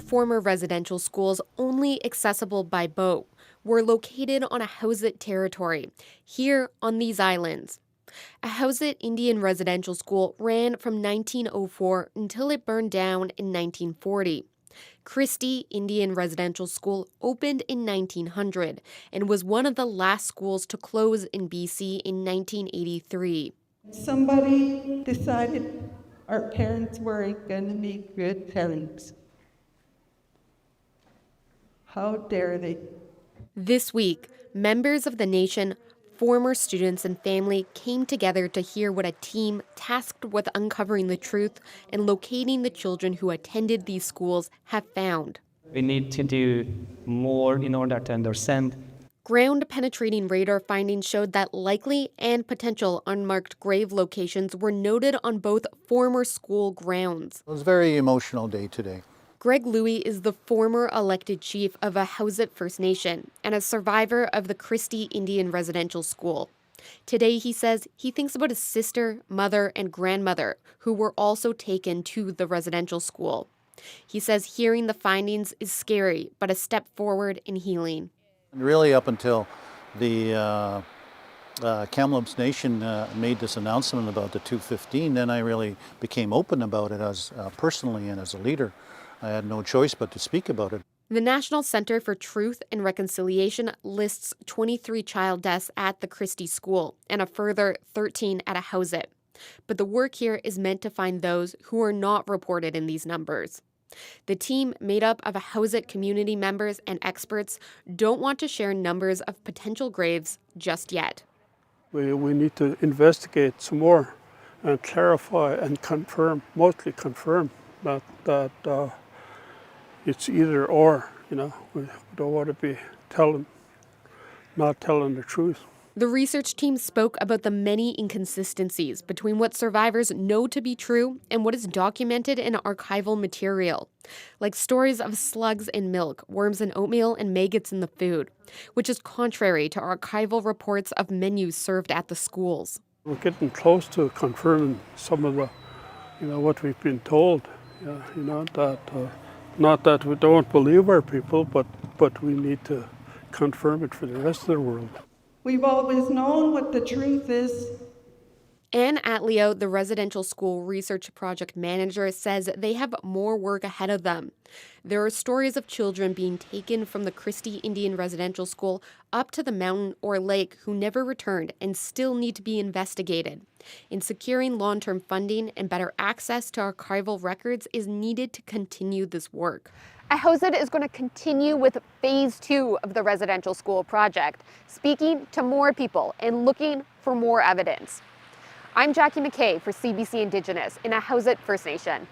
former residential schools only accessible by boat were located on Ahousaht territory, here on these islands. Ahousaht Indian Residential School ran from 1904 until it burned down in 1940. Christie Indian Residential School opened in 1900 and was one of the last schools to close in BC in 1983. Somebody decided our parents weren't going to be good parents. How dare they? This week, members of the nation, former students and family came together to hear what a team tasked with uncovering the truth and locating the children who attended these schools have found. We need to do more in order to understand. Ground-penetrating radar findings showed that likely and potential unmarked grave locations were noted on both former school grounds. It was a very emotional day today. Greg Louie is the former elected chief of Ahousaht First Nation and a survivor of the Christie Indian Residential School. Today, he says he thinks about his sister, mother, and grandmother, who were also taken to the residential school. He says hearing the findings is scary, but a step forward in healing. Really, up until the Kamloops Nation made this announcement about the 215, then I really became open about it as personally and as a leader. I had no choice but to speak about it. The National Center for Truth and Reconciliation lists 23 child deaths at the Christie School and a further 13 at Ahousaht. But the work here is meant to find those who are not reported in these numbers. The team, made up of Ahousaht community members and experts, don't want to share numbers of potential graves just yet. We need to investigate some more and clarify and confirm, mostly confirm that it's either or. We don't want to be not telling the truth. The research team spoke about the many inconsistencies between what survivors know to be true and what is documented in archival material, like stories of slugs in milk, worms in oatmeal, and maggots in the food, which is contrary to archival reports of menus served at the schools. We're getting close to confirming some of the, what we've been told. That not that we don't believe our people, but we need to confirm it for the rest of the world. We've always known what the truth is. Anne Atleo, the residential school research project manager, says they have more work ahead of them. There are stories of children being taken from the Christie Indian Residential School up to the mountain or lake who never returned and still need to be investigated. In securing long-term funding and better access to archival records is needed to continue this work. Ahousaht is going to continue with phase 2 of the residential school project, speaking to more people and looking for more evidence. I'm Jackie McKay for CBC Indigenous in Ahousaht First Nation.